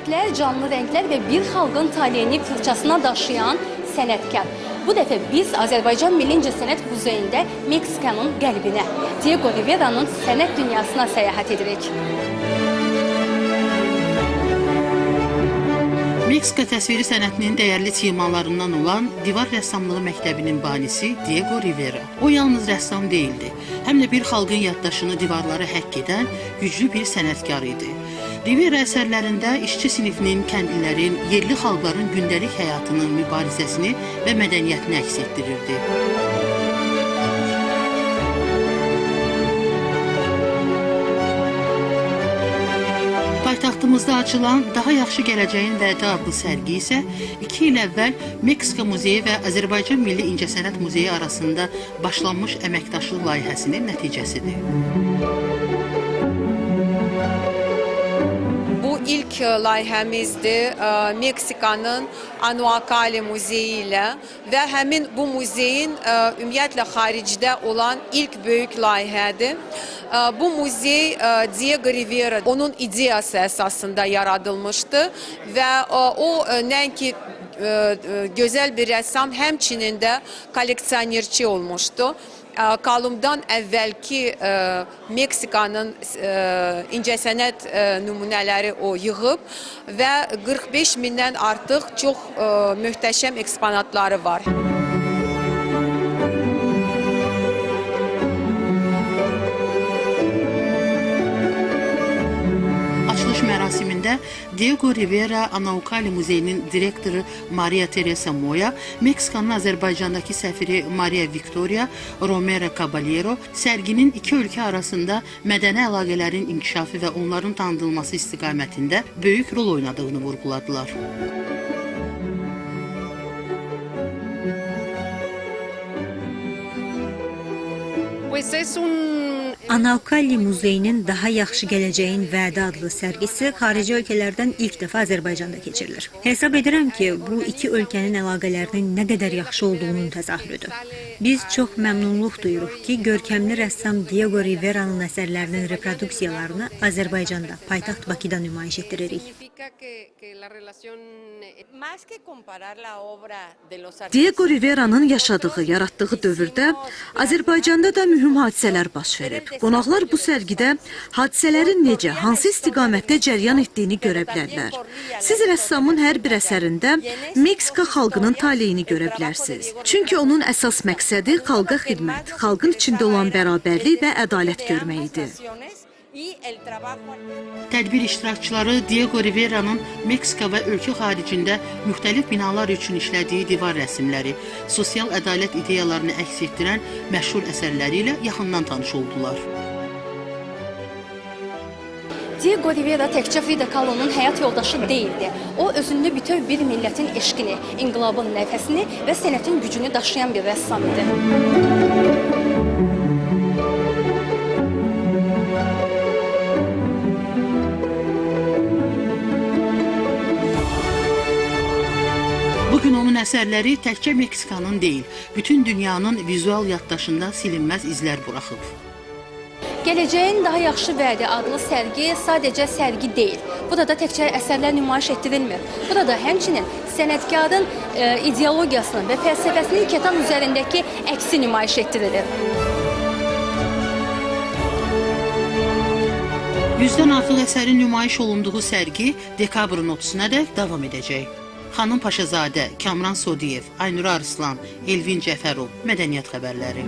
Portretlər, canlı rənglər və bir xalqın taleyini fırçasına daşıyan sənətkar. Bu dəfə biz Azərbaycan Milli İncəsənət Muzeyində Meksikanın qəlbinə, Diego Rivera'nın sənət dünyasına səyahət edirik. Meksika təsviri sənətinin dəyərli temalarından olan divar rəssamlığı məktəbinin banisi Diego Rivera. O yalnız rəssam deyildi, həm də bir xalqın yaddaşını divarlara həkk edən güclü bir sənətkar idi. Rivera əsərlərində işçi sinifinin, kəndlilərin, yerli xalqların gündəlik həyatının, mübarizəsini və mədəniyyətini əks etdirirdi. Paytaxtımızda açılan Daha Yaxşı Gələcəyin Vədi adlı sərgi isə 2 il əvvəl Meksika Muzeyi və Azərbaycan Milli İncəsənət Muzeyi arasında başlanmış əməkdaşlıq layihəsinin nəticəsidir. Bu ilk layihəmizdir Meksika'nın Anuakali Muzeyi ilə və həmin bu muzeyin ümumiyyətlə xaricdə olan ilk böyük layihədir. Bu muzey Diego Rivera, onun ideyası əsasında yaradılmışdı və o nəinki gözəl bir rəssam, həmçinin də kolleksionerçi olmuşdu. Kalımdan əvvəlki Meksikanın incəsənət nümunələri o yığıb və 45 mindən artıq çox möhtəşəm eksponatları var. Açılış mərasimində Diego Rivera Anuakali Muzeyinin direktoru Maria Teresa Moya, Meksikanın Azərbaycandakı səfiri Maria Victoria Romero Caballero sərginin iki ölkə arasında mədəni əlaqələrin inkişafı və onların tanıdılması istiqamətində böyük rol oynadığını vurğuladılar. Anuakali Muzeyinin Daha Yaxşı Gələcəyin Vədi adlı sərgisi xarici ölkələrdən ilk dəfə Azərbaycanda keçirilir. Hesab edirəm ki, bu iki ölkənin əlaqələrinin nə qədər yaxşı olduğunun təzahürüdür. Biz çox məmnunluq duyuruq ki, görkəmli rəssam Diego Rivera'nın əsərlərinin reproduksiyalarını Azərbaycanda, paytaxt Bakıda nümayiş etdiririk. Diego Rivera'nın yaşadığı, yaratdığı dövrdə Azərbaycanda da mühüm hadisələr baş verib. Qonaqlar bu sərgidə hadisələrin necə, hansı istiqamətdə cəryan etdiyini görə bilərlər. Siz rəssamın hər bir əsərində Meksika xalqının taleyini görə bilərsiniz. Çünki onun əsas məqsədi xalqa xidmət, xalqın içində olan bərabərlik və ədalət görməyidir. Tədbir iştirakçıları Diego Rivera'nın Meksika və ölkə xaricində müxtəlif binalar üçün işlədiyi divar rəsmləri, sosial ədalət ideyalarını əks etdirən məşhur əsərləri ilə yaxından tanış oldular. Diego Rivera təkcə Frida Kahlo'nun həyat yoldaşı deyildi. O, özündə bütöv bir millətin eşqini, inqilabın nəfəsini və sənətin gücünü daşıyan bir rəssam idi. Bugün onun əsərləri təkcə Meksikanın deyil, bütün dünyanın vizual yaddaşında silinməz izlər buraxıb. Gələcəyin Daha Yaxşı Vədi adlı sərgi sadəcə sərgi deyil. Burada da təkcə əsərlər nümayiş etdirilmir. Burada həmçinin sənətkarın ideologiyasının və fəlsəfəsinin kətan üzərindəki əksi nümayiş etdirilir. 100-dən artıq əsərin nümayiş olunduğu sərgi dekabrın 30-nədək davam edəcək. Xanım Paşazadə, Kamran Sodiyev, Aynur Arslan, Elvin Cəfərov, Mədəniyyət xəbərləri.